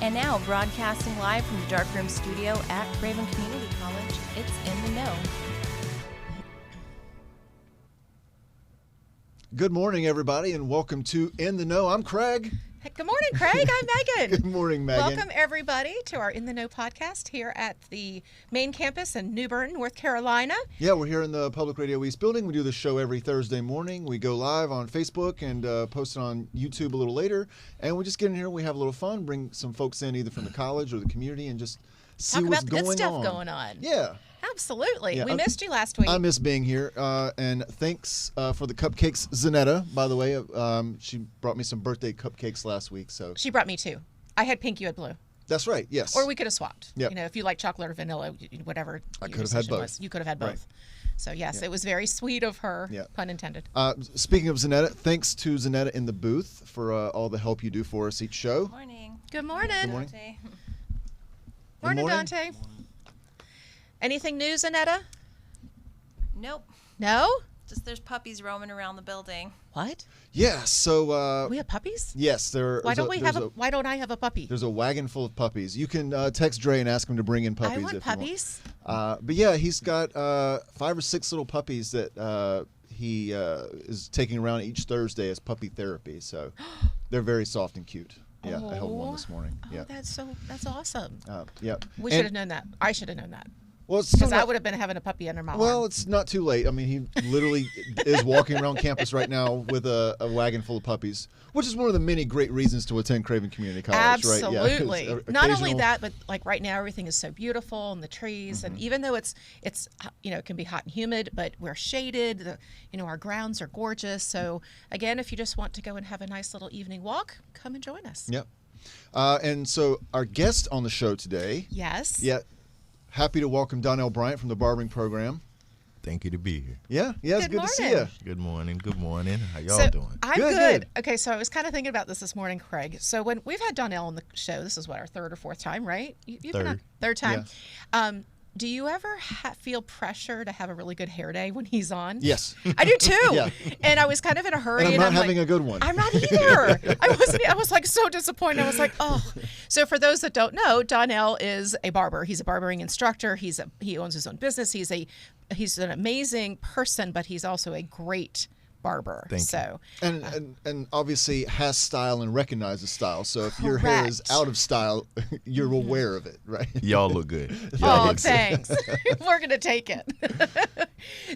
And now, broadcasting live from the Darkroom Studio at Craven Community College, it's In the Know. Good morning, everybody, and welcome to In the Know. I'm Craig. Good morning, Craig. I'm Megan. Good morning, Megan. Welcome, everybody, to our In the Know podcast here at the main campus in New Bern, North Carolina. Yeah, we're here in the Public Radio East building. We do the show every Thursday morning. We go live on Facebook and post it on YouTube a little later. And we just get in here, we have a little fun, bring some folks in either from the college or the community and just see what's going on. Talk about the good stuff going on. Yeah. Absolutely. Yeah, we missed you last week. I miss being here. And thanks for the cupcakes, Zanetta, by the way. She brought me some birthday cupcakes last week. So she brought me two. I had pink, you had blue. That's right, yes. Or we could have swapped. Yep. You know, if you like chocolate or vanilla, whatever. I could have had both. You could have had both. Right. So, yes, It was very sweet of her, Yep. pun intended. Speaking of Zanetta, thanks to Zanetta in the booth for all the help you do for us each show. Good morning. Good morning. Good morning. Dante. Morning, morning. Dante. Anything new, Zanetta? Nope. No? Just there's puppies roaming around the building. What? Yeah, so We have puppies? yes, Why don't I have a puppy? there's a wagon full of puppies. You can text Dre and ask him to bring in puppies. I want if puppies. You want. But yeah, he's got 5 or 6 little puppies that he is taking around each Thursday as puppy therapy. So they're very soft and cute. Yeah, I held one this morning. Oh, Yeah, that's awesome. yeah. We should have known that. I should have known that. Well, it's Because still I not- would have been having a puppy under my arm. Well, it's not too late. I mean, he literally is walking around campus right now with a wagon full of puppies, which is one of the many great reasons to attend Craven Community College, right? Absolutely. Yeah, Not only that, but like right now, everything is so beautiful and the trees, Mm-hmm. and even though it's it can be hot and humid, but we're shaded. Our grounds are gorgeous. So again, if you just want to go and have a nice little evening walk, come and join us. Yep. And so our guest on the show today. Yes. Yeah. Happy to welcome Donell Bryant from the Barbering Program. Thank you to be here. Yeah, it's Good good to see you. morning. Good morning. Good morning. How y'all So, doing? I'm Good, good. good. Okay, so I was kind of thinking about this morning, Craig. So when we've had Donell on the show, this is what, our third or fourth time, right? You've been on third time. Do you ever feel pressure to have a really good hair day when he's on? Yes. I do too. Yeah. And I was kind of in a hurry. And I'm not like, having a good one. I'm not either. I was like so disappointed. I was like, oh. So for those that don't know, Donell is a barber. He's a barbering instructor. He owns his own business. He's an amazing person, but he's also a great barber. Thank you. And obviously has style and recognizes style. So if your hair is Correct. out of style, you're aware of it, right? Y'all look good. Y'all Oh, look good. thanks. We're going to take it.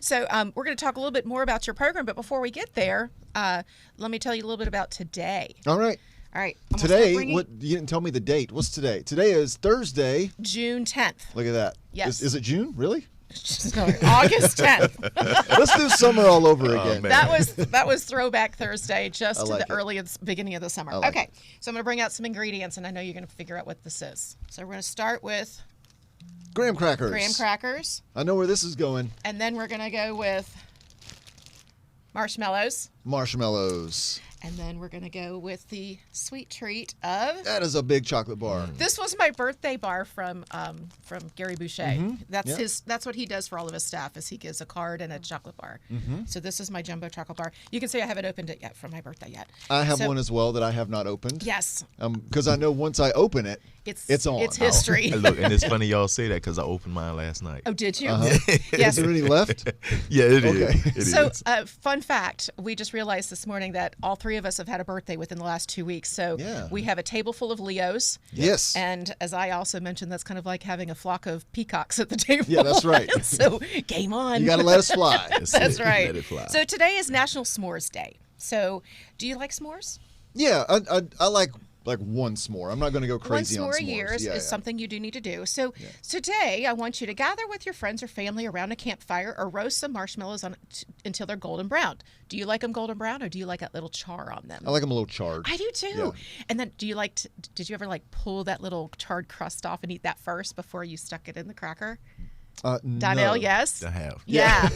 So we're going to talk a little bit more about your program. But before we get there, let me tell you a little bit about today. All right. All right. I'm gonna Today, start bringing you didn't tell me the date. What's today? Today is Thursday. June 10th. Look at that. Yes. Is it June? Really? No, August 10th. Let's do summer all over again. man. That was Throwback Thursday, just I to like the it. early beginning of the summer. I like Okay, so I'm going to bring out some ingredients, and I know you're going to figure out what this is. So we're going to start with Graham crackers. graham crackers, I know where this is going. and then we're going to go with marshmallows, Marshmallows. and then we're going to go with the sweet treat of. That is a big chocolate bar. This was my birthday bar from Gary Boucher. That's Yeah. That's what he does for all of his staff. Is he gives a card and a chocolate bar. So this is my jumbo chocolate bar. You can see I haven't opened it yet from my birthday yet. I have So- one as well that I have not opened. Yes, Because I know once I open it, it's on. It's history. Hey, look, and it's funny y'all say that because I opened mine last night. Oh, did you? Is Yes. there any left? Yeah, it is. Okay. It So, is. fun fact, we just realized this morning that all three of us have had a birthday within the last 2 weeks. So Yeah. we have a table full of Leos. Yes. And as I also mentioned, that's kind of like having a flock of peacocks at the table. Yeah, that's right. So game on. You got to let us fly. That's it. right. Let it fly. So today is National S'mores Day. So do you like s'mores? Yeah, I like one s'more. I'm not going to go crazy on One s'more s'mores. a year is Yeah, yeah. something you do need to do. So today, I want you to gather with your friends or family around a campfire or roast some marshmallows until they're golden brown. Do you like them golden brown, or do you like that little char on them? I like them a little charred. I do too. Yeah. And then did you ever pull that little charred crust off and eat that first before you stuck it in the cracker? No. Donell, yes? I have. Yeah.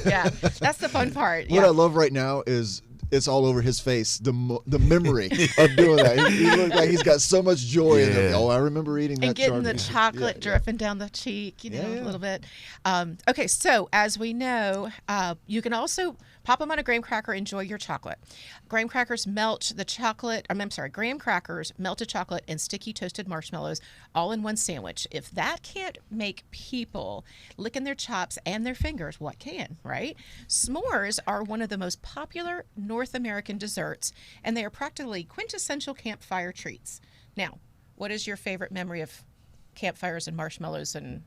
That's the fun part. What Yeah. I love right now is it's all over his face. The memory of doing that. He looked like he's got so much joy in it. Oh, I remember eating that. And getting the Sharpie. chocolate dripping down the cheek, a little bit. Okay, so as we know, you can also pop them on a graham cracker. Enjoy your chocolate. Graham crackers melt the chocolate. Graham crackers, melted chocolate, and sticky toasted marshmallows all in one sandwich. If that can't make people licking their chops and their fingers, what can, right? S'mores are one of the most popular North American desserts, and they are practically quintessential campfire treats. Now, what is your favorite memory of campfires and marshmallows and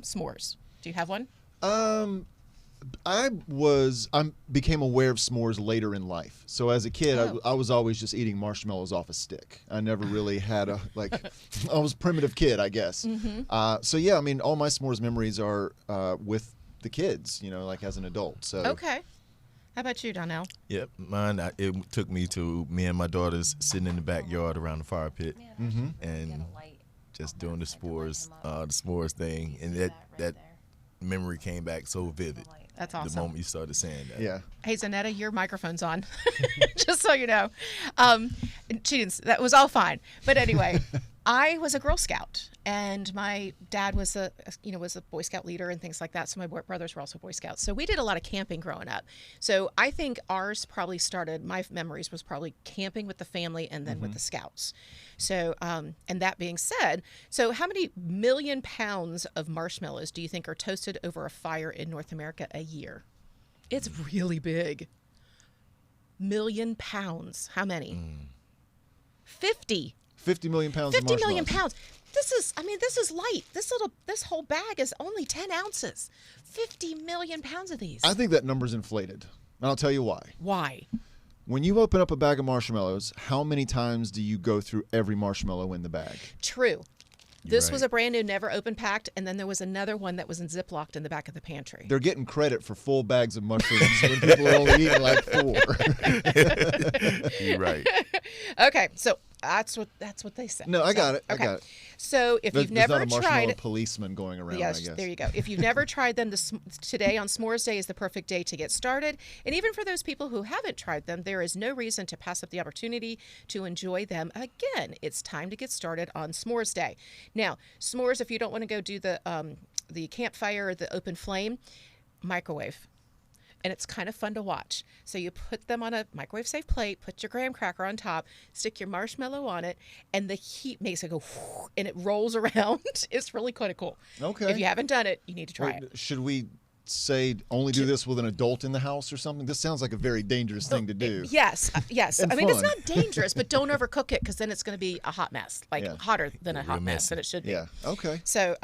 s'mores? Do you have one? I became aware of s'mores later in life. So as a kid, I was always just eating marshmallows off a stick. I never really had I was a primitive kid, I guess. Mm-hmm. So yeah, I mean, all my s'mores memories are with the kids, like as an adult. So okay. How about you, Donell? Yep, mine. It took me to me and my daughters sitting in the backyard around the fire pit and just doing the s'mores thing, and that memory came back so vivid. That's awesome. The moment you started saying that. Yeah. Hey, Zanetta, your microphone's on, just so you know. That was all fine. But anyway, I was a Girl Scout, and my dad was a Boy Scout leader and things like that. So my brothers were also Boy Scouts. So we did a lot of camping growing up. So I think ours probably started. My memories was probably camping with the family and then with the Scouts. So, and that being said, so how many million pounds of marshmallows do you think are toasted over a fire in North America a year? It's really big. Million pounds. How many? 50. 50 million pounds. 50 of million marshmallows. pounds. This is light. This whole bag is only 10 ounces. 50 million pounds of these. I think that number's inflated, and I'll tell you why. Why? When you open up a bag of marshmallows, how many times do you go through every marshmallow in the bag? True. This right. was a brand new, never open packed, and then there was another one that was in Ziplocked in the back of the pantry. They're getting credit for full bags of mushrooms when people are only eating like 4. You're right. Okay, so that's what they said. No, I got it. Okay. I got it. So if you've There's never not a marshmallow tried, policeman going around, yes, I guess. there you go. If you've never tried them, today on S'mores Day is the perfect day to get started. And even for those people who haven't tried them, there is no reason to pass up the opportunity to enjoy them again. It's time to get started on S'mores Day. Now, s'mores, if you don't want to go do the campfire or the open flame, microwave. And it's kind of fun to watch. So you put them on a microwave-safe plate, put your graham cracker on top, stick your marshmallow on it, and the heat makes it go, and it rolls around. It's really kind of cool. Okay. If you haven't done it, you need to try it. Should we say only do this with an adult in the house or something? This sounds like a very dangerous thing to do. Yes, yes. And I mean, it's fun. not dangerous, but don't overcook it because then it's going to be a hot mess, hotter than a hot mess than it should be. Yeah, okay. So,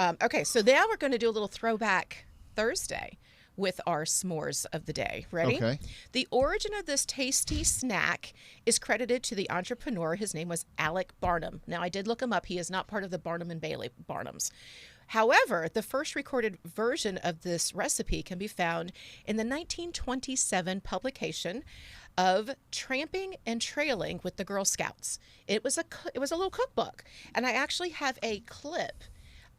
so now we're going to do a little throwback Thursday with our s'mores of the day. Ready? Okay. The origin of this tasty snack is credited to the entrepreneur. His name was Alec Barnum. Now, I did look him up. He is not part of the Barnum and Bailey Barnums. However, the first recorded version of this recipe can be found in the 1927 publication of Tramping and Trailing with the Girl Scouts. It was a little cookbook, and I actually have a clip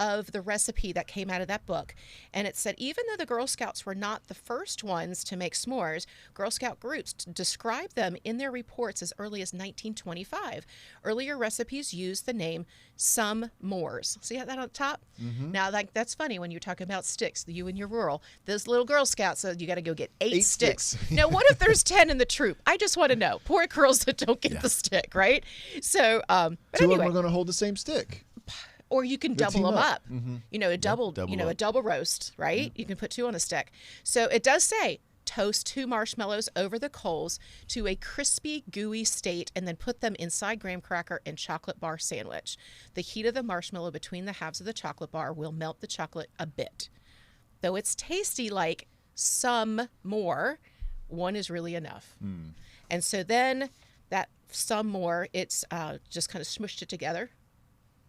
of the recipe that came out of that book. And it said, even though the Girl Scouts were not the first ones to make s'mores, Girl Scout groups described them in their reports as early as 1925. Earlier recipes used the name Some Mores. See that on top? Mm-hmm. Now, that's funny when you're talking about sticks, you and your rural. Those little Girl Scouts said you got to go get 8 sticks. Now, what if there's 10 in the troop? I just want to know. Poor girls that don't get the stick, right? So, but Two anyway. of them are going to hold the same stick. Or you can double them up. Mm-hmm. A double roast, right? You can put 2 on a stick. So it does say toast 2 marshmallows over the coals to a crispy, gooey state, and then put them inside graham cracker and chocolate bar sandwich. The heat of the marshmallow between the halves of the chocolate bar will melt the chocolate a bit. Though it's tasty like some more, 1 is really enough. And so then that some more, it's just kind of smushed it together.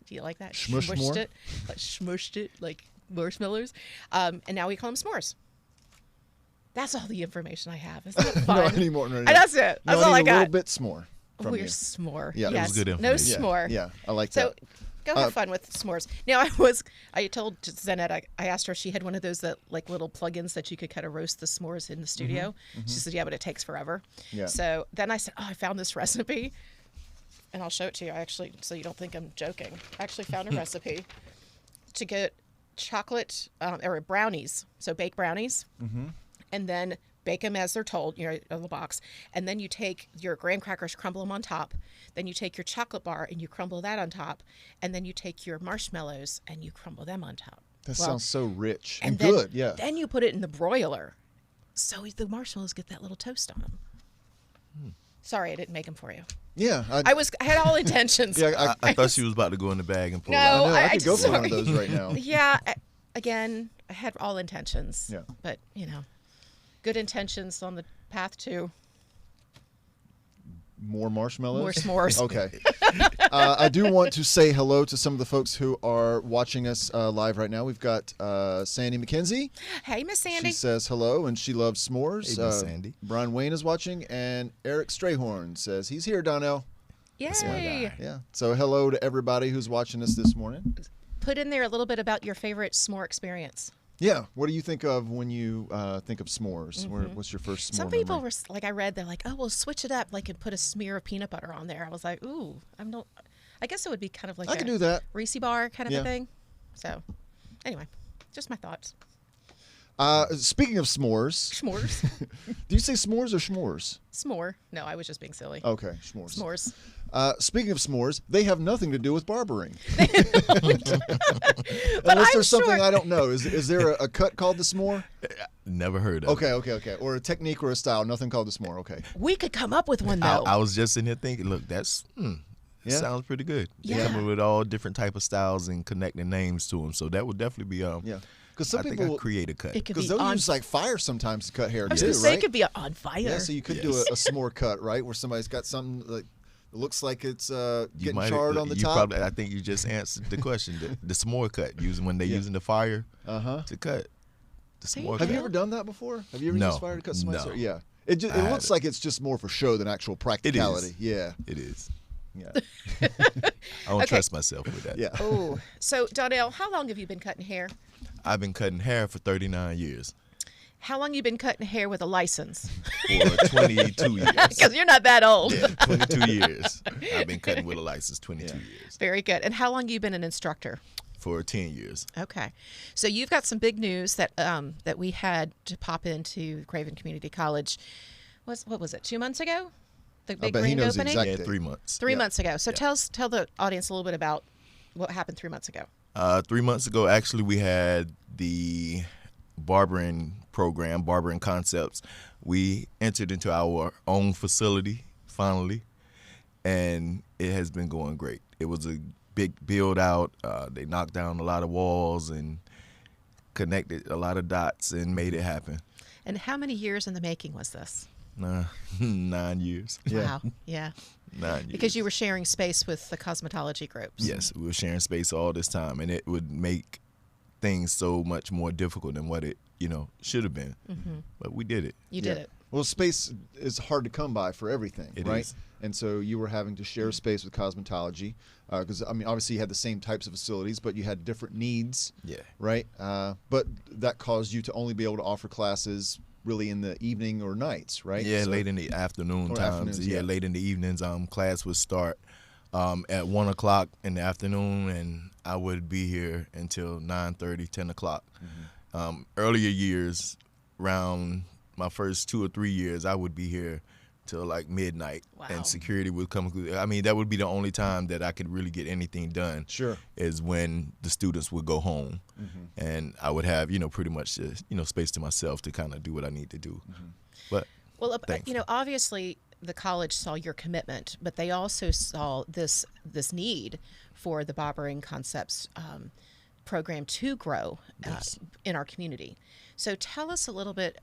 Do you like that? Smushed it. Like smushed it like marshmallows. And now we call them s'mores. That's all the information I have. Isn't that fun? Not anymore. No. And that's it. That's all I a got. little bit s'more from We're you. s'more. Yeah, that yes. was good No information. s'more. Yeah, I like So that. Go have fun with s'mores. Now, I told Zanette, I asked her if she had one of those that like little plugins that you could kind of roast the s'mores in the studio. She said, yeah, but it takes forever. Yeah. So then I said, oh, I found this recipe, and I'll show it to you. I actually, so you don't think I'm joking. I actually found a recipe to get chocolate or brownies, so baked brownies, and then bake them as they're told, in the box. And then you take your graham crackers, crumble them on top. Then you take your chocolate bar and you crumble that on top. And then you take your marshmallows and you crumble them on top. That sounds so rich and then, good. Yeah. Then you put it in the broiler, so the marshmallows get that little toast on them. Sorry, I didn't make them for you. Yeah. I had all intentions. Yeah, I thought she was about to go in the bag and pull No. out. I could go just- for one of those right now. Yeah. Again, I had all intentions. Yeah. But, good intentions on the path to More marshmallows? more s'mores. Okay. I do want to say hello to some of the folks who are watching us live right now. We've got Sandy McKenzie. Hey, Miss Sandy. She says hello, and she loves s'mores. Hey, Miss Sandy. Brian Wayne is watching, and Eric Strayhorn says he's here, Donnell. Yay. Yeah. So hello to everybody who's watching us this morning. Put in there a little bit about your favorite s'more experience. Yeah. What do you think of when you think of s'mores? What's your first s'more Some people memory? were like, I read, they're like, oh, we'll switch it up, like, and put a smear of peanut butter on there. I was like, ooh, I guess it would be kind of like I can do that. Reese bar kind of Yeah. a thing. So, anyway, just my thoughts. Speaking of s'mores, S'mores. do you say s'mores or schmores? S'more. No, I was just being silly. Okay, s'mores. S'mores. Speaking of s'mores, they have nothing to do with barbering. But Unless I'm there's something sure. I don't know. Is there a cut called the s'more? Never heard of it. Okay. Or a technique or a style, nothing called the s'more. Okay. We could come up with one, though. I was just in here thinking, look, that Yeah. sounds pretty good. Yeah. They're coming with all different type of styles and connecting names to them. So that would definitely be Yeah. Because some I think people, I create a cut. It could because be they'll on. use like fire sometimes to cut hair I was too, going to say right? it could be on fire. Yeah, so you could do a s'more cut, right? Where somebody's got something like it looks like it's getting charred on the top. I think you just answered the question. The s'more cut, using when they're using the fire to cut. The See? s'more Have you cut. ever done that before? Have you ever No. used fire to cut somebody's No. hair? Yeah. It I looks haven't. like it's just more for show than actual practicality. Yeah. It is. Yeah. I don't Okay. trust myself with that. Yeah. Oh, so Donell, how long have you been cutting hair? I've been cutting hair for 39 years. How long you been cutting hair with a license? For 22 years. Because you're not that old. Yeah, 22 years. I've been cutting with a license 22 years. Very good. And how long you been an instructor? For 10 years. Okay, so you've got some big news that that we had to pop into Craven Community College. What was it? 2 months ago? The big bet he grand knows the opening. exact Yeah, date. 3 months. 3 Yeah. months ago. So tell the audience a little bit about what happened 3 months ago. 3 months ago, actually, we had the barbering program, Barbering Concepts. We entered into our own facility, finally, and it has been going great. It was a big build out. They knocked down a lot of walls and connected a lot of dots and made it happen. And how many years in the making was this? 9 years. Yeah. Wow. Yeah. 9 years. Because you were sharing space with the cosmetology groups. Yes, we were sharing space all this time, and it would make things so much more difficult than what it, should have been. But we did it. You did it. Well, space is hard to come by for everything, It right? is. And so you were having to share space with cosmetology because, obviously you had the same types of facilities, but you had different needs, Yeah. right? But that caused you to only be able to offer classes really in the evening or nights, right? Yeah, So- late in the afternoon Or times. afternoons, Yeah, yeah. late in the evenings. Class would start at 1 o'clock in the afternoon, and I would be here until 9:30, 10 o'clock. Earlier years, around my first 2 or 3 years, I would be here till like midnight, Wow. and security would come. I mean, that would be the only time that I could really get anything done. Sure. Is when the students would go home, and I would have pretty much space to myself to kind of do what I need to do. But Well, Thankfully. obviously the college saw your commitment, but they also saw this need for the Barbering Concepts program to grow in our community. So tell us a little bit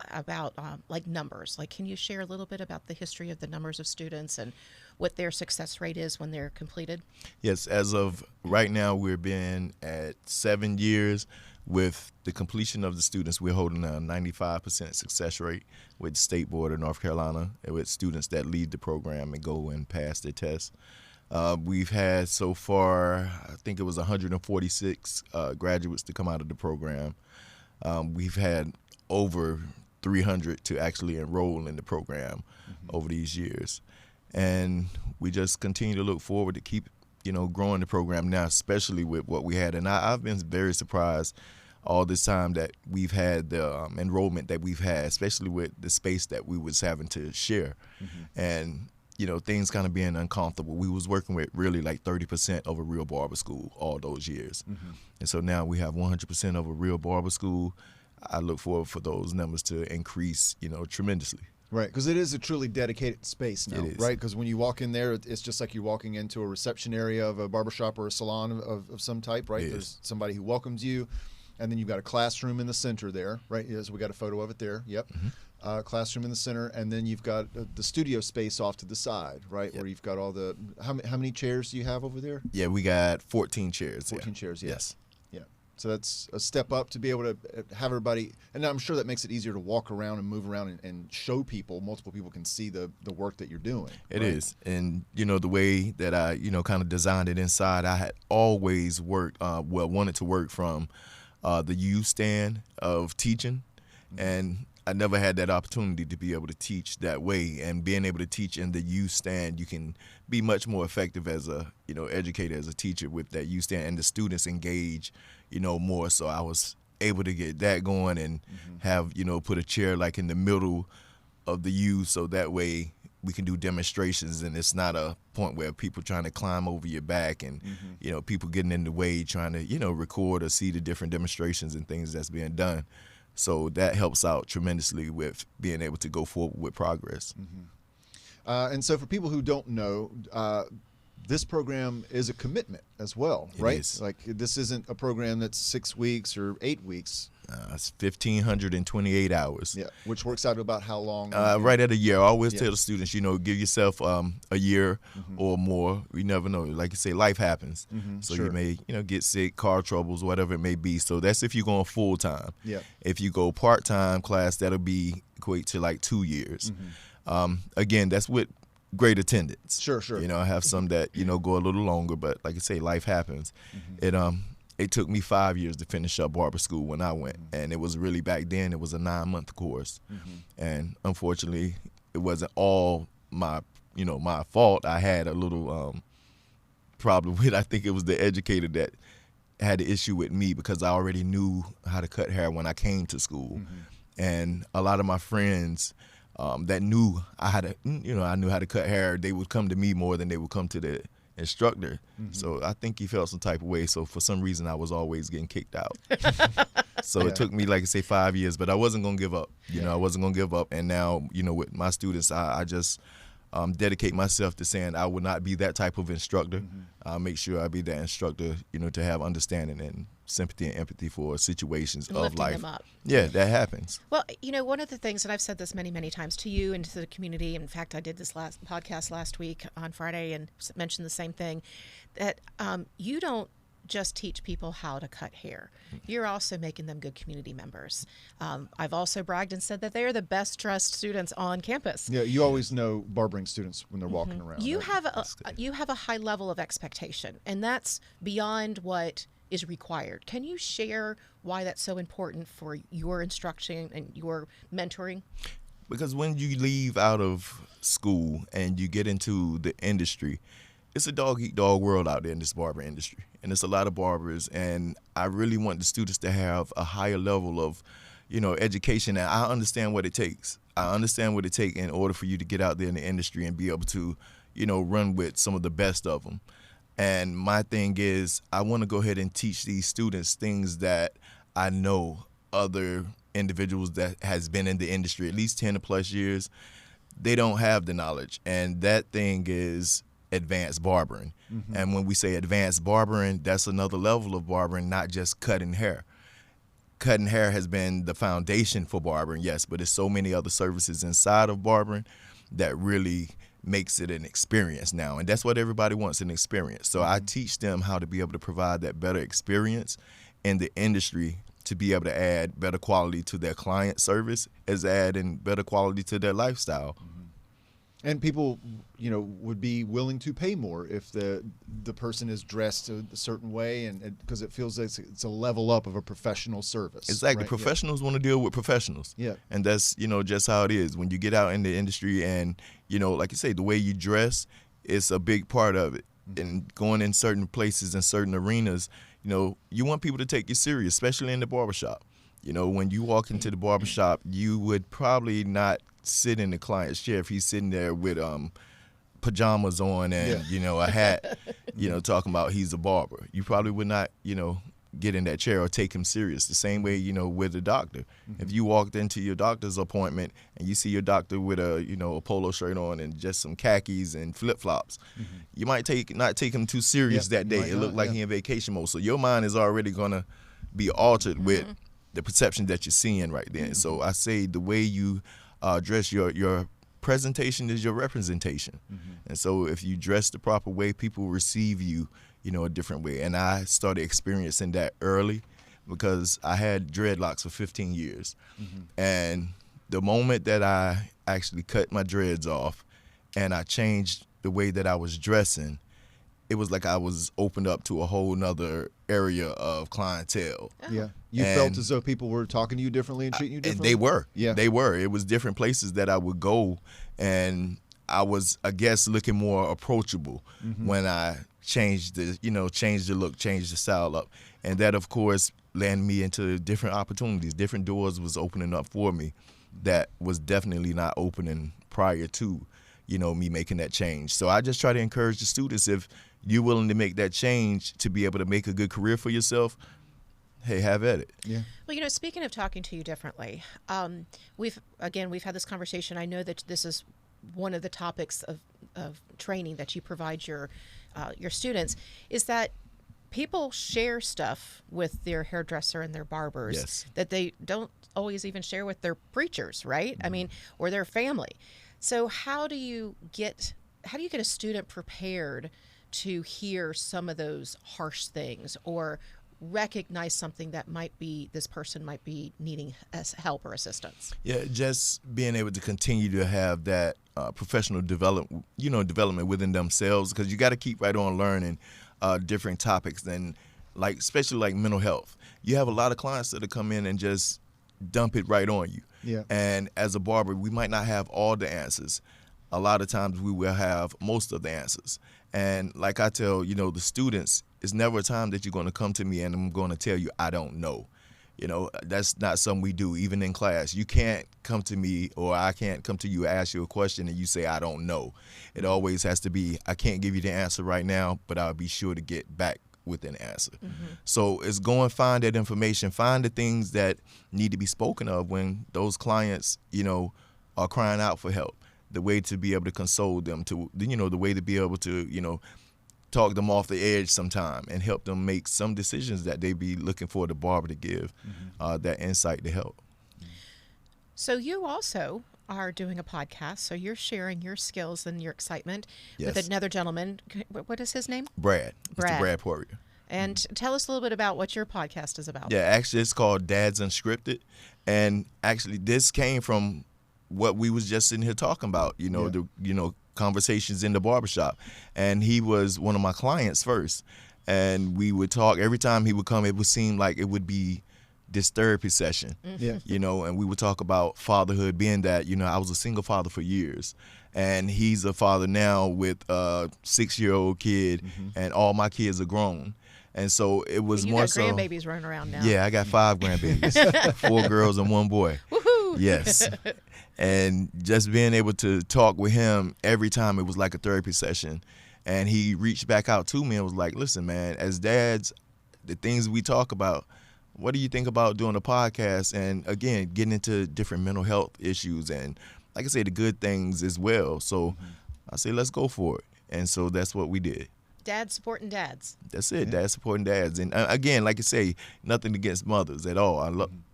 about like numbers. Like, can you share a little bit about the history of the numbers of students and what their success rate is when they're completed? Yes, as of right now, we're been at 7 years. With the completion of the students, we're holding a 95% success rate with the State Board of North Carolina, and with students that lead the program and go and pass their tests. We've had so far, I think it was 146 graduates to come out of the program. We've had over 300 to actually enroll in the program over these years. And we just continue to look forward to keep, growing the program now, especially with what we had. And I've been very surprised all this time that we've had the enrollment that we've had, especially with the space that we was having to share. And, things kind of being uncomfortable. We was working with really like 30% of a real barber school all those years. And so now we have 100% of a real barber school. I look forward for those numbers to increase, tremendously. Right, because it is a truly dedicated space now, It is. right? Because when you walk in there, it's just like you're walking into a reception area of a barbershop or a salon of some type, right? It There's is. somebody who welcomes you, and then you've got a classroom in the center there, right? Yes, we got a photo of it there. Yep. Classroom in the center, and then you've got the studio space off to the side, right? Yep. Where you've got all the how many chairs do you have over there? Yeah, we got 14 chairs. 14 chairs. Yeah. Yes. Yeah. So that's a step up to be able to have everybody, and I'm sure that makes it easier to walk around and move around and show people. Multiple people can see the work that you're doing. It right? is. And, the way that I, kind of designed it inside, I had always worked, wanted to work from the U stand of teaching. And I never had that opportunity to be able to teach that way. And being able to teach in the U stand, you can be much more effective as a, educator, as a teacher with that U stand. And the students engage, more. So I was able to get that going and have, put a chair like in the middle of the U, so that way we can do demonstrations and it's not a point where people trying to climb over your back and, people getting in the way trying to, record or see the different demonstrations and things that's being done. So that helps out tremendously with being able to go forward with progress. And so for people who don't know, this program is a commitment as well, It right? is. Like this isn't a program that's 6 weeks or 8 weeks. It's 1,528 hours. Yeah, which works out to about how long? Right at a year. I always Yeah. tell the students, give yourself a year or more. You never know. Like you say, life happens. So Sure. you may, get sick, car troubles, whatever it may be. So that's if you're going full time. Yeah. If you go part time class, that'll be equate to like 2 years. Again, that's with great attendance. Sure. I have some that, go a little longer, but like I say, life happens. It took me 5 years to finish up barber school when I went, and it was really back then. It was a 9-month course, and unfortunately, it wasn't all my fault. I had a little problem with. I think it was the educator that had the issue with me because I already knew how to cut hair when I came to school, and a lot of my friends that knew I knew how to cut hair, they would come to me more than they would come to the instructor. So I think he felt some type of way. So for some reason, I was always getting kicked out. So it took me, like I say, 5 years, but I wasn't going to give up. I wasn't going to give up. And now, with my students, I just dedicate myself to saying I will not be that type of instructor. I'll make sure I be that instructor, to have understanding and sympathy and empathy for situations And of lifting life. them up. Yeah, that happens. Well, one of the things, and I've said this many, many times to you and to the community. In fact, I did this podcast last week on Friday and mentioned the same thing, that you don't just teach people how to cut hair. You're also making them good community members. I've also bragged and said that they are the best dressed students on campus. Yeah, you always know barbering students when they're walking around. You right? have a high level of expectation, and that's beyond what is required. Can you share why that's so important for your instruction and your mentoring? Because when you leave out of school and you get into the industry, it's a dog-eat-dog world out there in this barber industry. And it's a lot of barbers. And I really want the students to have a higher level of, education. And I understand what it takes. I understand what it takes in order for you to get out there in the industry and be able to, run with some of the best of them. And my thing is, I want to go ahead and teach these students things that I know other individuals that has been in the industry at least 10 or plus years, they don't have the knowledge. And that thing is advanced barbering. And when we say advanced barbering, that's another level of barbering, not just cutting hair. Cutting hair has been the foundation for barbering, yes, but there's so many other services inside of barbering that really makes it an experience now. And that's what everybody wants, an experience. So I teach them how to be able to provide that better experience in the industry to be able to add better quality to their client service as adding better quality to their lifestyle. And people, would be willing to pay more if the person is dressed a certain way, and because it feels like it's a level up of a professional service. Exactly. Right? Professionals want to deal with professionals. Yeah. And that's, just how it is. When you get out in the industry and, like you say, the way you dress is a big part of it. Mm-hmm. And going in certain places and certain arenas, you want people to take you serious, especially in the barbershop. When you walk into the barbershop, you would probably not sit in the client's chair if he's sitting there with pajamas on and a hat, talking about he's a barber. You probably would not, get in that chair or take him serious. The same way, with a doctor. Mm-hmm. If you walked into your doctor's appointment and you see your doctor with a polo shirt on and just some khakis and flip-flops, mm-hmm. you might not take him too serious that day. It looked like he in vacation mode. So your mind is already gonna be altered with the perception that you're seeing right then. Mm-hmm. So I say the way you dress, your presentation is your representation. Mm-hmm. And so if you dress the proper way, people receive you, a different way. And I started experiencing that early because I had dreadlocks for 15 years. Mm-hmm. And the moment that I actually cut my dreads off and I changed the way that I was dressing, it was like I was opened up to a whole nother area of clientele. Yeah. You felt as though people were talking to you differently and treating you differently? And they were. Yeah. They were. It was different places that I would go, and I was, I guess, looking more approachable when I changed the look, changed the style up. And that, of course, landed me into different opportunities. Different doors was opening up for me that was definitely not opening prior to, me making that change. So I just try to encourage the students, if you're willing to make that change to be able to make a good career for yourself, hey, have at it. Yeah. Well, speaking of talking to you differently, we've had this conversation. I know that this is one of the topics of training that you provide your students, is that people share stuff with their hairdresser and their barbers that they don't always even share with their preachers, right? Mm-hmm. I mean, or their family. So how do you get a student prepared to hear some of those harsh things, or recognize something that this person might be needing help or assistance? Yeah, just being able to continue to have that professional development within themselves, because you got to keep right on learning different topics, and especially like mental health. You have a lot of clients that come in and just dump it right on you. Yeah. And as a barber, we might not have all the answers. A lot of times we will have most of the answers. And like I tell, the students, it's never a time that you're going to come to me and I'm going to tell you I don't know. That's not something we do, even in class. You can't come to me, or I can't come to you, ask you a question, and you say I don't know. It always has to be, I can't give you the answer right now, but I'll be sure to get back with an answer. Mm-hmm. So it's go and find that information, find the things that need to be spoken of when those clients, are crying out for help. The way to be able to console them, the way to be able to, talk them off the edge sometime and help them make some decisions that they be looking for the barber to give that insight to help. So you also are doing a podcast, so you're sharing your skills and your excitement with another gentleman. What is his name? Brad. Mr. Brad Poirier. And tell us a little bit about what your podcast is about. Yeah, actually it's called Dad's Unscripted. And actually this came from what we was just sitting here talking about, the conversations in the barbershop. And he was one of my clients first. And we would talk. Every time he would come, it would seem like it would be this therapy session. Yeah. And we would talk about fatherhood, being that, I was a single father for years. And he's a father now with a 6-year-old kid, and all my kids are grown. And so it was more so. You got grandbabies running around now. Yeah, I got 5 grandbabies, 4 girls and 1 boy. Woohoo! Yes. And just being able to talk with him every time, it was like a therapy session. And he reached back out to me and was like, listen, man, as dads, the things we talk about, what do you think about doing a podcast? And again, getting into different mental health issues and, like I say, the good things as well. So I say, let's go for it. And so that's what we did. Dads supporting dads. That's it. Dads supporting dads. And again, like I say, nothing against mothers at all. I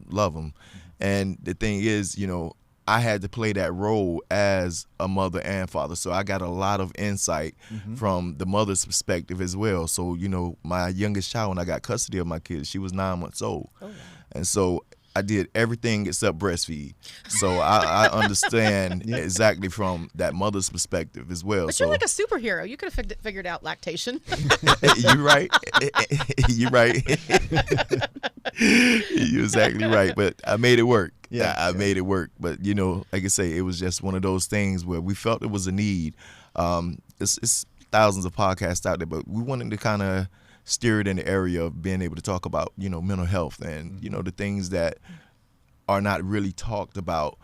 love them. And the thing is, I had to play that role as a mother and father. So I got a lot of insight from the mother's perspective as well. So, my youngest child, when I got custody of my kids, she was 9 months old. Oh, wow. And so I did everything except breastfeed. So I understand exactly from that mother's perspective as well. But you're like a superhero. You could have figured out lactation. You're right. You're right. You're exactly right. But I made it work. Yeah, I made it work. But, you know, like I say, it was just one of those things where we felt it was a need. It's thousands of podcasts out there, but we wanted to kind of steer it in the area of being able to talk about, you know, mental health and, you know, the things that are not really talked about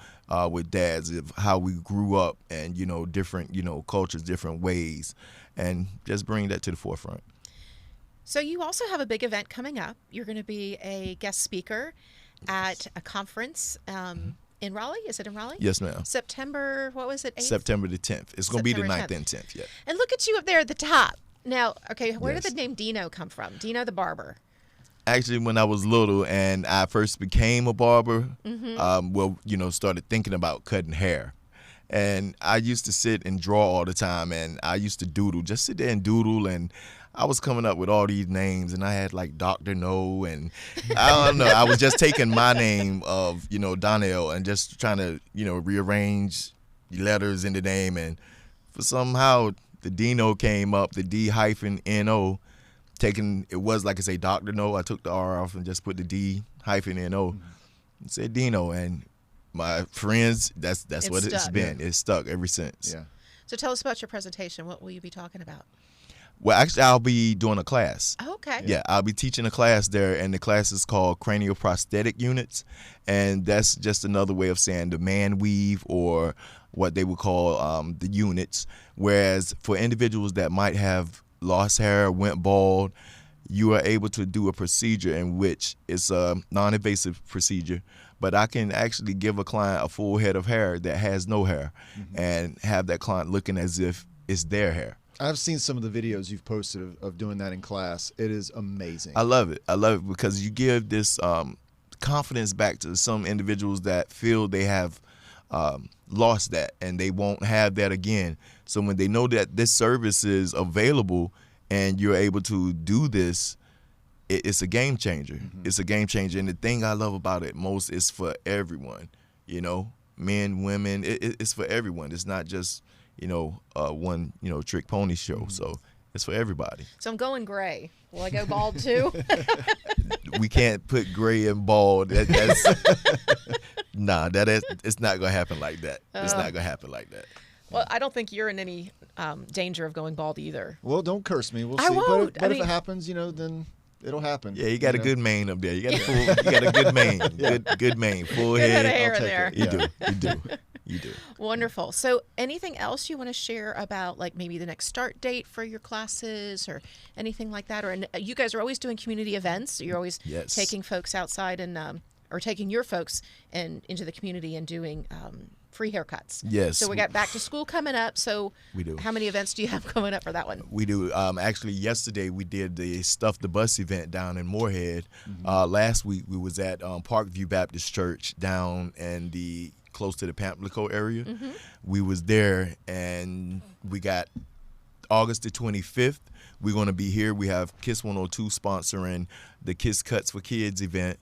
with dads, of how we grew up and, you know, different, you know, cultures, different ways, and just bring that to the forefront. So you also have a big event coming up. You're going to be a guest speaker at a conference in Raleigh. Is it in Raleigh? Yes, ma'am. September, what was it, 8th? September the 10th. It's going to be the September 9th 10th. and 10th, yeah. And look at you up there at the top. Now, okay, where Yes. did the name Dino come from? Dino the barber. Actually, when I was little and I first became a barber, well, you know, started thinking about cutting hair. And I used to sit and draw all the time, and I used to doodle, just sit there and doodle, and I was coming up with all these names, and I had like Dr. No, and I don't know, I was just taking my name of, you know, Donell and just trying to, you know, rearrange the letters in the name, and for somehow the Dino came up, the D-N-O, it was like I say, Dr. No. I took the R off and just put the D-N-O and said Dino. And my friends, that's what it's stuck. been. It's stuck ever since. Yeah. So tell us about your presentation. What will you be talking about? Well, actually, I'll be doing a class. Oh, okay. Yeah, I'll be teaching a class there, and the class is called cranial prosthetic units, and that's just another way of saying the man weave, or what they would call the units. Whereas for individuals that might have lost hair, went bald, you are able to do a procedure in which it's a non-invasive procedure, but I can actually give a client a full head of hair that has no hair and have that client looking as if it's their hair. I've seen some of the videos you've posted of doing that in class. It is amazing. I love it. I love it because you give this confidence back to some individuals that feel they have lost that and they won't have that again. So when they know that this service is available and you're able to do this, it's a game changer. It's a game changer. And the thing I love about it most is for everyone, you know, men, women, it's for everyone. It's not just, you know, one, you know, trick pony show. So it's for everybody. So I'm going gray. Will I go bald too? We can't put gray and bald. That's it's not gonna happen like that. It's not gonna happen like that. Well, I don't think you're in any danger of going bald either. Well, don't curse me. We'll see. I won't. But I if mean- it happens, you know, then it'll happen. Yeah, you got a know? good mane up there. You got a full, you got a good mane. Good mane. Full Good head of head. hair I'll take there. it. You Yeah. do. You do. Wonderful. So anything else you want to share about, like, maybe the next start date for your classes or anything like that? Or and you guys are always doing community events. You're always Yes. taking folks outside and or taking your folks and into the community and doing free haircuts. Yes. So we got back to school coming up. So We do. How many events do you have coming up for that one? We do. Actually, yesterday we did the Stuff the Bus event down in Moorhead. Last week we was at Parkview Baptist Church down in the close to the Pamplico area. We was there, and we got August the 25th. We're going to be here. We have Kiss 102 sponsoring the Kiss Cuts for Kids event.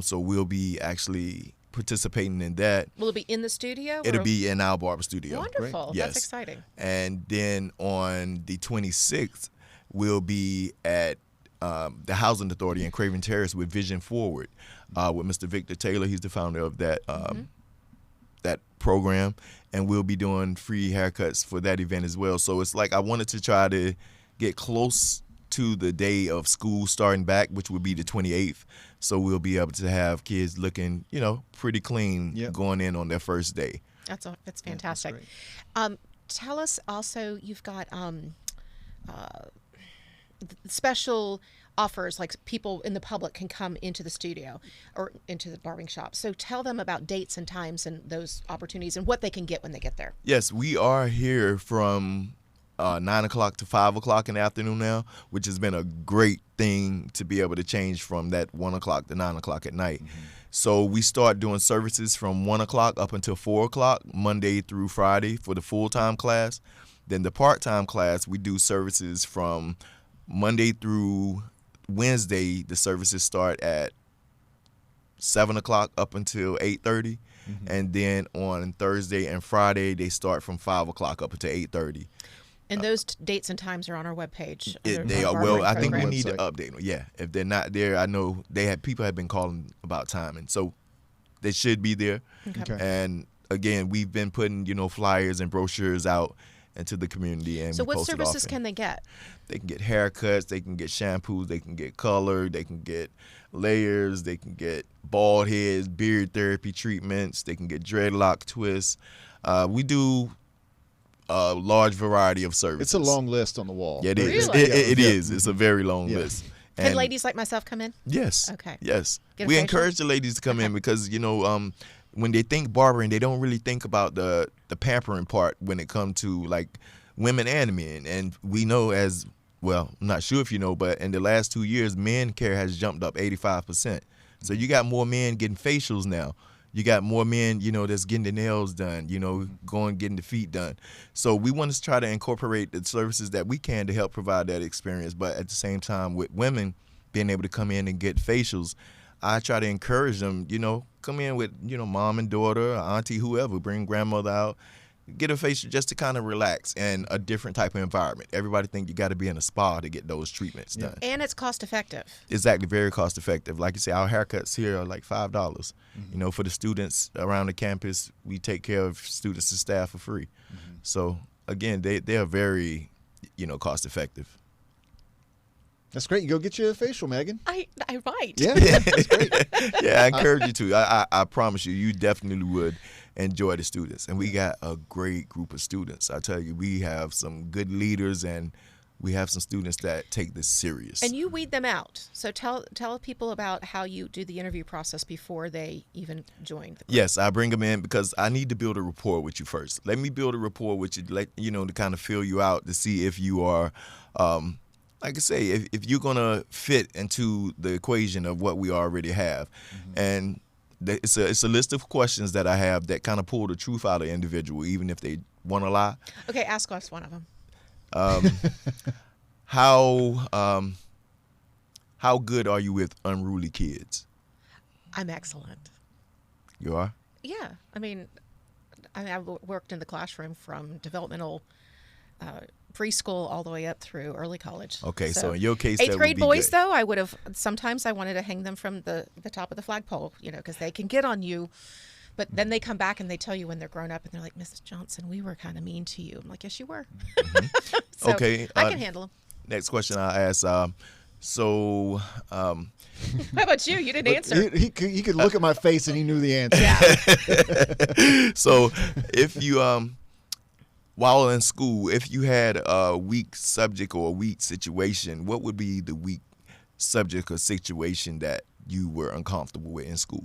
So we'll be actually participating in that. Will it be in the studio? It'll or- be in our barber studio. Wonderful. Yes. That's exciting. And then on the 26th, we'll be at the Housing Authority in Craven Terrace with Vision Forward with Mr. Victor Taylor. He's the founder of that that program, and we'll be doing free haircuts for that event as well. So it's like I wanted to try to get close to the day of school starting back, which would be the 28th. So we'll be able to have kids looking, you know, pretty clean going in on their first day. That's fantastic. great. Tell us also, you've got special offers, like people in the public can come into the studio or into the barbering shop. So tell them about dates and times and those opportunities and what they can get when they get there. Yes, we are here from 9 o'clock to 5 o'clock in the afternoon now, which has been a great thing to be able to change from that 1 o'clock to 9 o'clock at night. So we start doing services from 1 o'clock up until 4 o'clock, Monday through Friday for the full-time class. Then the part-time class, we do services from Monday through Wednesday. The services start at 7 o'clock up until 8:30, and then on Thursday and Friday they start from 5 o'clock up until 8:30. And those dates and times are on our webpage. They are. Well, I think we need to update them. Yeah, if they're not there, I know people have been calling about timing, so they should be there. Okay. And again, we've been putting flyers and brochures out into the community. And so we what post it services often. can they get? They can get haircuts, they can get shampoos, they can get color, they can get layers, they can get bald heads, beard therapy treatments, they can get dreadlock twists. We do a large variety of services. It's a long list on the wall. Yeah, it is. Really? It is. It's a very long list. Can And ladies like myself come in? yes. Okay. Yes. Get a We facial? encourage the ladies to come in because when they think barbering, they don't really think about the pampering part when it comes to like women and men. And we know as well, I'm not sure if you know, but in the last 2 years, men care has jumped up 85%. So you got more men getting facials now. You got more men, that's getting the nails done, getting the feet done. So we want to try to incorporate the services that we can to help provide that experience. But at the same time, with women being able to come in and get facials, I try to encourage them, come in with, mom and daughter, auntie, whoever, bring grandmother out, get a facial just to kind of relax in a different type of environment. Everybody think you got to be in a spa to get those treatments done. And it's cost effective. Exactly, very cost effective. Like you say, our haircuts here are like $5. For the students around the campus, we take care of students and staff for free. So again, they are very, cost effective. That's great. You go get you a facial, Megan. I might. Yeah, that's great. Yeah, I encourage you to. I promise you definitely would enjoy the students. And we got a great group of students. I tell you, we have some good leaders and we have some students that take this serious. And you weed them out. So tell people about how you do the interview process before they even join the group. Yes, I bring them in because I need to build a rapport with you first. Let me build a rapport with you, to kind of feel you out to see if you are, like I say, if you're going to fit into the equation of what we already have. And it's a list of questions that I have that kind of pull the truth out of the individual, even if they want to lie. Okay, ask us one of them. How good are you with unruly kids? I'm excellent. You are? Yeah. I mean, I've worked in the classroom from developmental preschool all the way up through early college. Okay, so in your case, eighth that grade would be boys, good. though, sometimes I wanted to hang them from the top of the flagpole, because they can get on you. But then they come back and they tell you when they're grown up and they're like, Mrs. Johnson, we were kind of mean to you. I'm like, yes, you were. So Okay, I can handle them. Next question I ask. How about you? You didn't answer. He could look at my face and he knew the answer. Yeah. So if you while in school, if you had a weak subject or a weak situation, what would be the weak subject or situation that you were uncomfortable with in school?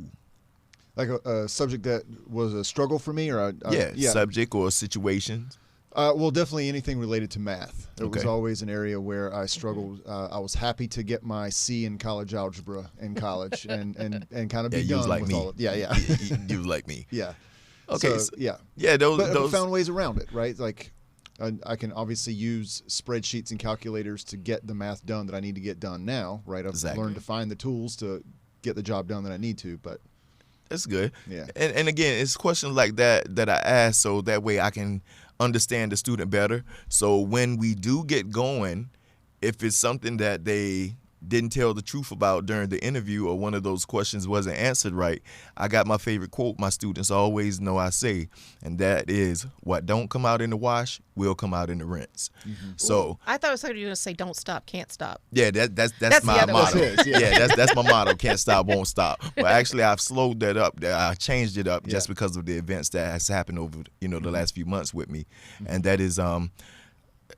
Like a subject that was a struggle for me, or subject or situation. Well, definitely anything related to math. It was Okay. always an area where I struggled. I was happy to get my C in college algebra in college, and kind of be you done was like with me. all of, yeah. You was like me. Yeah. Okay. So, yeah. Yeah. But I Those. found ways around it, right? Like, I can obviously use spreadsheets and calculators to get the math done that I need to get done now, right? I've Exactly. learned to find the tools to get the job done that I need to, but That's good. Yeah. And again, it's questions like that I ask so that way I can understand the student better. So when we do get going, if it's something that they didn't tell the truth about during the interview or one of those questions wasn't answered right, I got my favorite quote my students always know I say, and that is, what don't come out in the wash will come out in the rinse. So I thought it was like you were going to say, don't stop, can't stop. yeah, that's That's my the other one. motto. That's his, yeah. Yeah, that's my motto. Can't stop, won't stop. But actually, I've slowed that up. I changed it up just because of the events that has happened over the last few months with me, and that is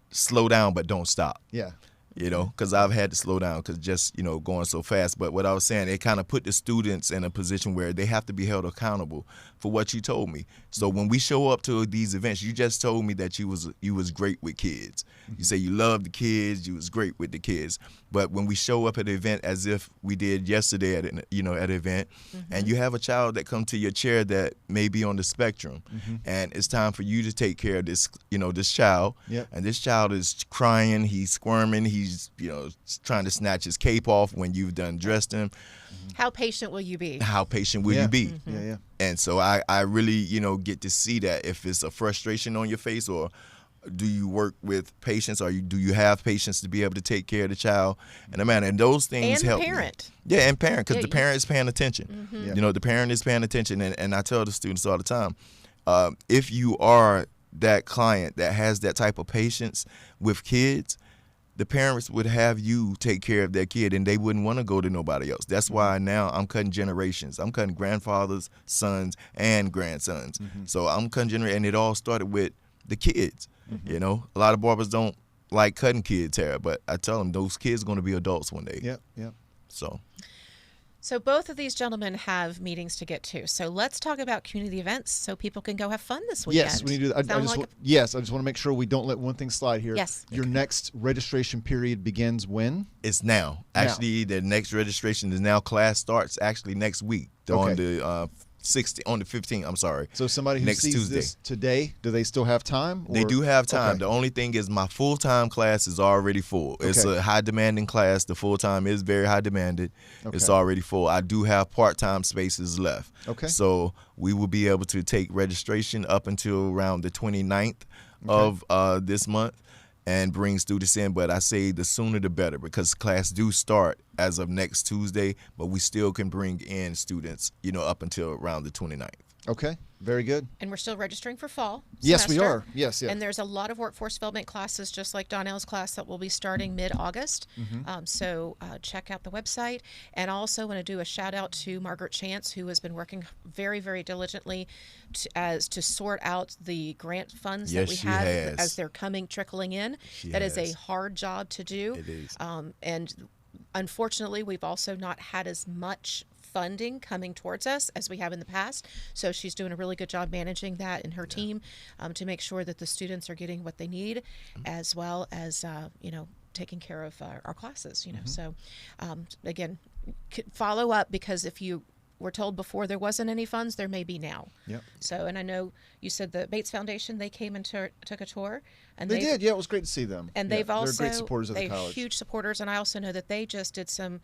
slow down but don't stop. yeah. Because I've had to slow down because just, going so fast. But what I was saying, it kind of put the students in a position where they have to be held accountable for what you told me. So when we show up to these events, you just told me that you was great with kids. You say you love the kids, you was great with the kids. But when we show up at an event as if we did yesterday at an event, and you have a child that come to your chair that may be on the spectrum, and it's time for you to take care of this, this child, Yep. and this child is crying, he's squirming, he's he's trying to snatch his cape off when you've done dressed him. How patient will you be? How patient will you be? Yeah. And so I really get to see that if it's a frustration on your face, or do you work with patience, or do you have patience to be able to take care of the child? And those things And help the parent. me. Yeah, and parent, because Yeah, the parent is paying attention. The parent is paying attention, and I tell the students all the time, if you are that client that has that type of patience with kids, the parents would have you take care of their kid, and they wouldn't want to go to nobody else. That's why now I'm cutting generations. I'm cutting grandfathers, sons, and grandsons. So I'm cutting generations, and it all started with the kids. A lot of barbers don't like cutting kids' hair, but I tell them those kids are going to be adults one day. Yeah. So both of these gentlemen have meetings to get to. So let's talk about community events so people can go have fun this weekend. Yes, we need to do that. I just want to make sure we don't let one thing slide here. Yes. Your next registration period begins when? It's now. Actually, the next registration is now. Class starts actually next week on the 15th. I'm sorry. So somebody who next sees Tuesday. this today, do they still have time? They do have time. Okay. The only thing is my full-time class is already full. It's a high-demanding class. The full-time is very high-demanded. It's already full. I do have part-time spaces left. Okay. So we will be able to take registration up until around the 29th of this month and bring students in. But I say the sooner the better, because class do start as of next Tuesday, but we still can bring in students, up until around the 29th. Okay. Very good. And we're still registering for fall Yes, we semester. are. Yes. And there's a lot of workforce development classes, just like Donell's class, that will be starting mid-August. So check out the website. And I also want to do a shout out to Margaret Chance, who has been working very, very diligently to sort out the grant funds that we have as they're trickling in. That is a hard job to do. It is. And unfortunately, we've also not had as much funding coming towards us as we have in the past. So she's doing a really good job managing that in her team to make sure that the students are getting what they need, as well as, taking care of our classes, So again, follow up, because if you were told before there wasn't any funds, there may be now. Yep. So, and I know you said the Bates Foundation, they came and took a tour. And They did. Yeah, it was great to see them. And they've also, they're great supporters of the they're college. huge supporters. And I also know that they just did some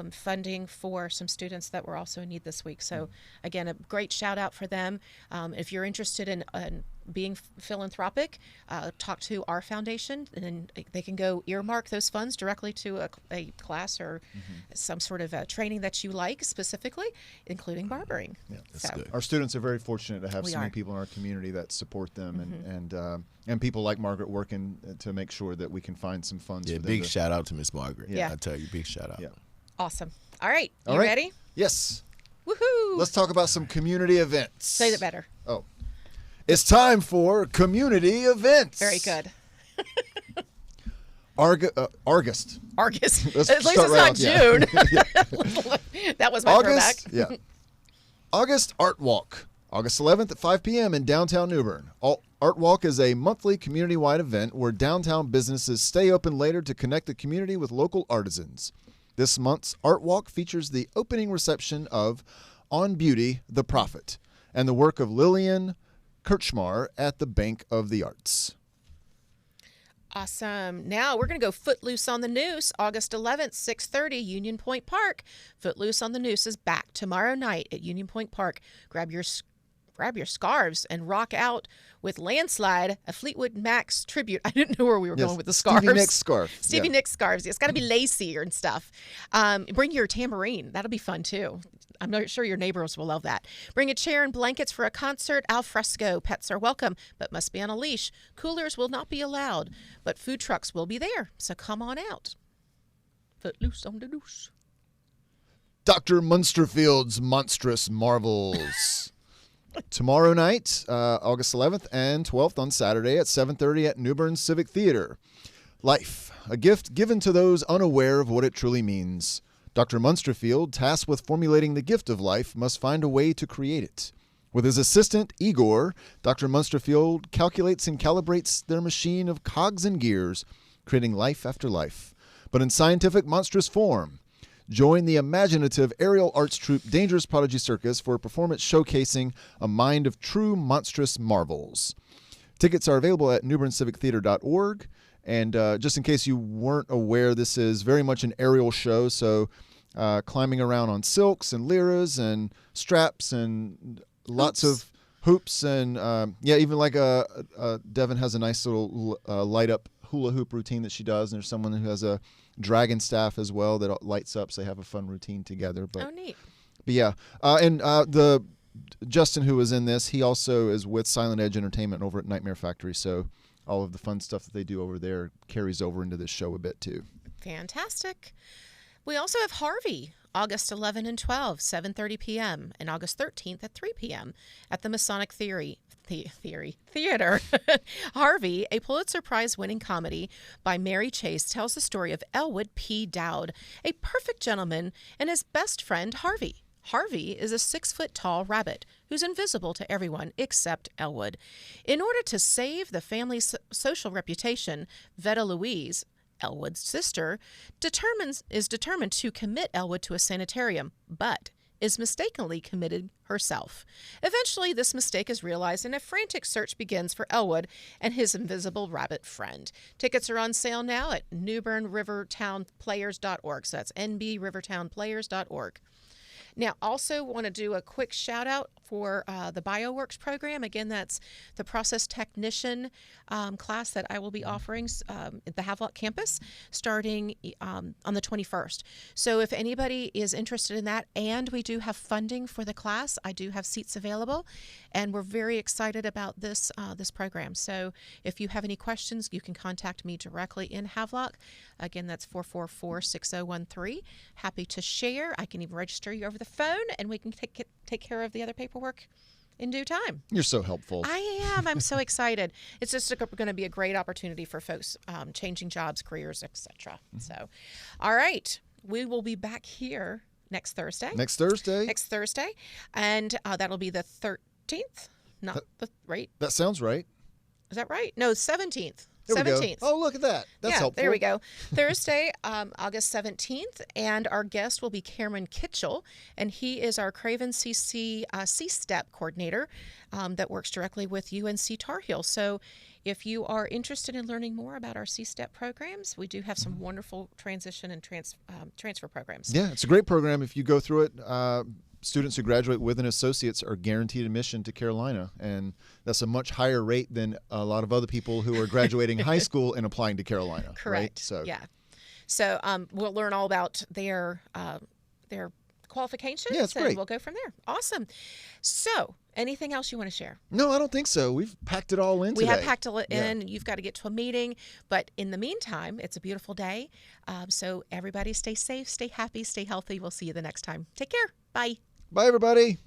funding for some students that were also in need this week. So again, a great shout out for them. If you're interested in being philanthropic, talk to our foundation, and then they can go earmark those funds directly to a class or some sort of training that you like specifically, including barbering. Yeah, that's good. Our students are very fortunate to have We so many are. people in our community that support them, and people like Margaret working to make sure that we can find some funds. Yeah, for them big to, shout out to Miss Margaret. Yeah. I tell you, big shout out. Yeah. Awesome. All right. All You right. ready? Yes. Woohoo! Let's talk about some community events. Say that better. Oh, it's time for community events. Very good. August. August. Let's At least start it's right not off, yeah. June. That was my throwback. August. Yeah. August Art Walk. August 11th at 5 p.m. in downtown New Bern. Art Walk is a monthly community-wide event where downtown businesses stay open later to connect the community with local artisans. This month's Art Walk features the opening reception of On Beauty, the Prophet, and the work of Lillian Kirchmar at the Bank of the Arts. Awesome. Now we're going to go Footloose on the Noose, August 11th, 6:30, Union Point Park. Footloose on the Noose is back tomorrow night at Union Point Park. Grab your scarves and rock out with Landslide, a Fleetwood Mac's tribute. I didn't know where we were going with the scarves. Stevie Nicks scarf. Stevie Yeah. Nicks scarves. It's got to be lacy and stuff. Bring your tambourine. That'll be fun too. I'm not sure your neighbors will love that. Bring a chair and blankets for a concert. Al fresco. Pets are welcome, but must be on a leash. Coolers will not be allowed, but food trucks will be there. So come on out. Footloose on the Noose. Dr. Munsterfield's Monstrous Marvels. Tomorrow night, August 11th and 12th on Saturday at 7:30 at New Bern Civic Theater. Life, a gift given to those unaware of what it truly means. Dr. Munsterfield, tasked with formulating the gift of life, must find a way to create it. With his assistant, Igor, Dr. Munsterfield calculates and calibrates their machine of cogs and gears, creating life after life, but in scientific monstrous form. Join the imaginative aerial arts troupe Dangerous Prodigy Circus for a performance showcasing a mind of true monstrous marvels. Tickets are available at newberncivictheater.org, And just in case you weren't aware, this is very much an aerial show. So climbing around on silks and liras and straps and lots of hoops. And even like Devin has a nice little light up hula hoop routine that she does. And there's someone who has a dragon staff as well that lights up. So they have a fun routine together. But, neat. But yeah. And the Justin, who was in this, he also is with Silent Edge Entertainment over at Nightmare Factory. So all of the fun stuff that they do over there carries over into this show a bit too. Fantastic. We also have Harvey, August 11 and 12, 7:30 p.m., and August 13th at 3 p.m. at the Masonic Theater. Harvey, a Pulitzer Prize-winning comedy by Mary Chase, tells the story of Elwood P. Dowd, a perfect gentleman, and his best friend, Harvey. Harvey is a 6-foot-tall rabbit who's invisible to everyone except Elwood. In order to save the family's social reputation, Veta Louise, Elwood's sister, is determined to commit Elwood to a sanitarium, but is mistakenly committed herself. Eventually, this mistake is realized and a frantic search begins for Elwood and his invisible rabbit friend. Tickets are on sale now at newbernrivertownplayers.org. So that's nbrivertownplayers.org. Now, also want to do a quick shout out for the BioWorks program. Again, that's the process technician class that I will be offering at the Havelock campus starting on the 21st. So if anybody is interested in that, and we do have funding for the class, I do have seats available, and we're very excited about this program. So if you have any questions, you can contact me directly in Havelock. Again, that's 444-6013. Happy to share. I can even register you over the phone, and we can take care of the other paperwork in due time. You're so helpful. I am. I'm so excited. It's just going to be a great opportunity for folks changing jobs, careers, etc. Mm-hmm. So, all right. We will be back here next Thursday. Next Thursday. And that'll be the 13th. Right? That sounds right. Is that right? No, 17th. There 17th. We go. Oh, look at that. That's helpful. There we go. Thursday, August 17th, and our guest will be Cameron Kitchell, and he is our Craven CC C-STEP coordinator that works directly with UNC Tar Heel. So if you are interested in learning more about our C-STEP programs, we do have some wonderful transition and transfer programs. Yeah, it's a great program. If you go through it, students who graduate with an associate's are guaranteed admission to Carolina, and that's a much higher rate than a lot of other people who are graduating high school and applying to Carolina. Correct. Right? So we'll learn all about their qualifications. Yeah, it's great. And we'll go from there. Awesome. So anything else you want to share? No, I don't think so. We've packed it all in today. We have packed it in. You've got to get to a meeting. But in the meantime, it's a beautiful day. So everybody stay safe, stay happy, stay healthy. We'll see you the next time. Take care. Bye. Bye, everybody.